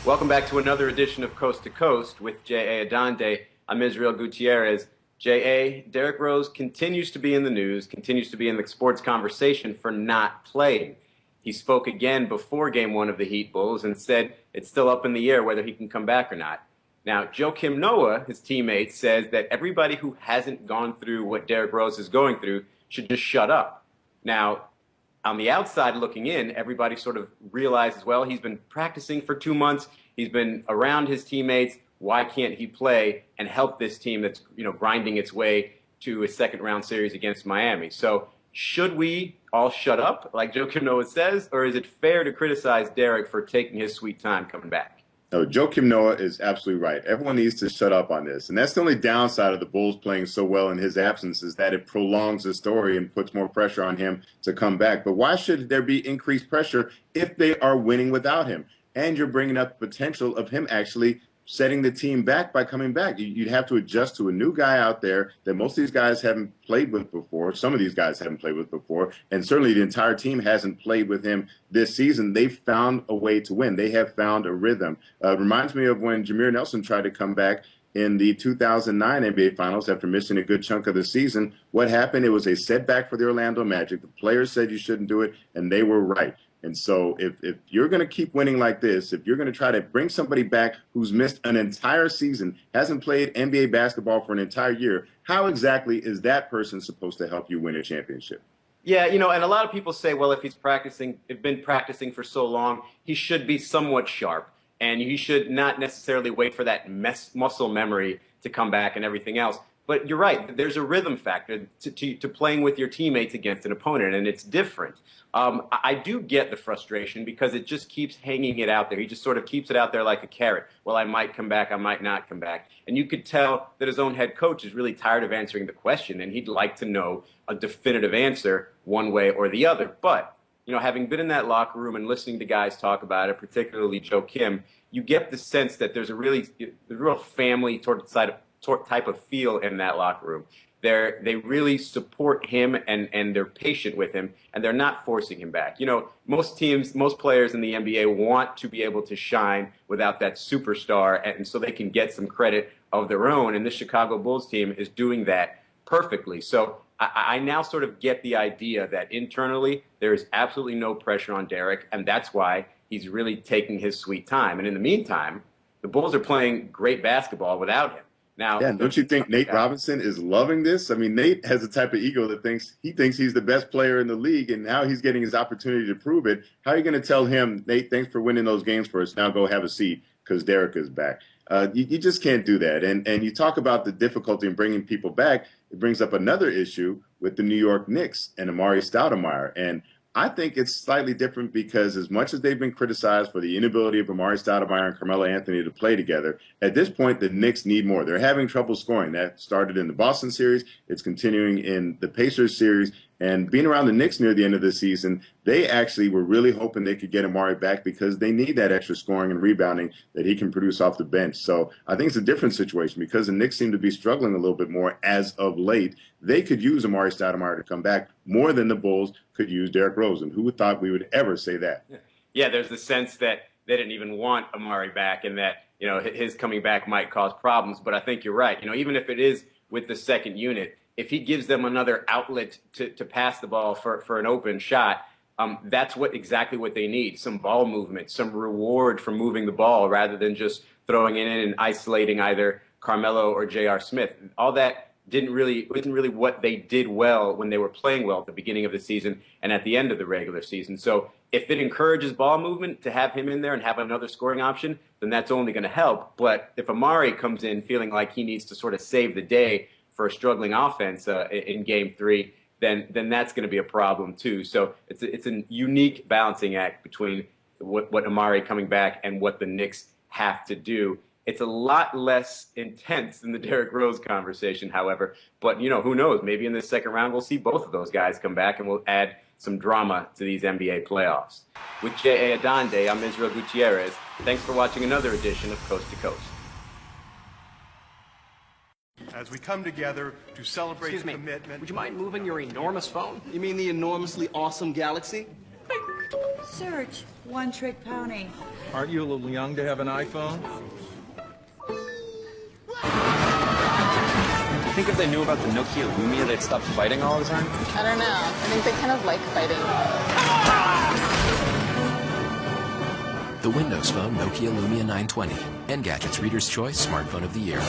Welcome back to another edition of Coast to Coast with J.A. Adande. I'm Israel Gutierrez. J.A., Derrick Rose continues to be in the news, continues to be in the sports conversation for not playing. He spoke again before Game 1 of the Heat Bulls and said it's still up in the air whether he can come back or not. Now, Joakim Noah, his teammate, says that everybody who hasn't gone through what Derrick Rose is going through should just shut up. Now, on the outside looking in, everybody sort of realizes, well, he's been practicing for 2 months. He's been around his teammates. Why can't he play and help this team that's, grinding its way to a second-round series against Miami? So should we all shut up, like Joakim Noah says, or is it fair to criticize Derrick for taking his sweet time coming back? No, Joakim Noah is absolutely right. Everyone needs to shut up on this. And that's the only downside of the Bulls playing so well in his absence, is that it prolongs the story and puts more pressure on him to come back. But why should there be increased pressure if they are winning without him? And you're bringing up the potential of him actually setting the team back by coming back. You'd have to adjust to a new guy out there that most of these guys haven't played with before. Some of these guys haven't played with before. And certainly the entire team hasn't played with him this season. They've found a way to win. They have found a rhythm. Reminds me of when Jameer Nelson tried to come back in the 2009 NBA Finals after missing a good chunk of the season. What happened? It was a setback for the Orlando Magic. The players said you shouldn't do it, and they were right. And so if you're going to keep winning like this, if you're going to try to bring somebody back who's missed an entire season, hasn't played NBA basketball for an entire year, how exactly is that person supposed to help you win a championship? Yeah, and a lot of people say, well, if he's been practicing for so long, he should be somewhat sharp. And he should not necessarily wait for that muscle memory to come back and everything else. But you're right. There's a rhythm factor to playing with your teammates against an opponent, and it's different. I do get the frustration because it just keeps hanging it out there. He just sort of keeps it out there like a carrot. Well, I might come back. I might not come back. And you could tell that his own head coach is really tired of answering the question, and he'd like to know a definitive answer one way or the other. But having been in that locker room and listening to guys talk about it, particularly Joakim, you get the sense that there's a real family type of feel in that locker room. They really support him and they're patient with him, and they're not forcing him back. Most teams, most players in the NBA want to be able to shine without that superstar, and so they can get some credit of their own, and this Chicago Bulls team is doing that perfectly. So I now sort of get the idea that internally there is absolutely no pressure on Derrick, and that's why he's really taking his sweet time. And in the meantime, the Bulls are playing great basketball without him. Now, yeah, don't you think Nate Robinson is loving this? I mean, Nate has the type of ego that thinks he's the best player in the league, and now he's getting his opportunity to prove it. How are you going to tell him, Nate, thanks for winning those games for us, now go have a seat because Derrick is back? You just can't do that. And you talk about the difficulty in bringing people back. It brings up another issue with the New York Knicks and Amari Stoudemire. And I think it's slightly different because as much as they've been criticized for the inability of Amari Stoudemire and Carmelo Anthony to play together, at this point, the Knicks need more. They're having trouble scoring. That started in the Boston series. It's continuing in the Pacers series. And being around the Knicks near the end of the season, they actually were really hoping they could get Amari back because they need that extra scoring and rebounding that he can produce off the bench. So I think it's a different situation because the Knicks seem to be struggling a little bit more as of late. They could use Amari Stoudemire to come back more than the Bulls could use Derrick Rose. And who would thought we would ever say that? Yeah, there's the sense that they didn't even want Amari back and that, his coming back might cause problems. But I think you're right. Even if it is with the second unit, if he gives them another outlet to pass the ball for an open shot, that's exactly what they need. Some ball movement, some reward for moving the ball rather than just throwing it in and isolating either Carmelo or J.R. Smith. All that wasn't really what they did well when they were playing well at the beginning of the season and at the end of the regular season. So if it encourages ball movement to have him in there and have another scoring option, then that's only going to help. But if Amari comes in feeling like he needs to sort of save the day for a struggling offense in Game 3, then that's going to be a problem too. So it's a unique balancing act between what Amari coming back and what the Knicks have to do. It's a lot less intense than the Derrick Rose conversation, however. But, who knows? Maybe in the second round we'll see both of those guys come back and we'll add some drama to these NBA playoffs. With J.A. Adande, I'm Israel Gutierrez. Thanks for watching another edition of Coast to Coast. As we come together to celebrate the commitment. Would you mind moving your enormous phone? You mean the enormously awesome galaxy? Search One Trick Pony. Aren't you a little young to have an iPhone? I think if they knew about the Nokia Lumia, they'd stop fighting all the time. I don't know. I think they kind of like fighting. The Windows Phone Nokia Lumia 920. Engadget's Reader's Choice Smartphone of the Year.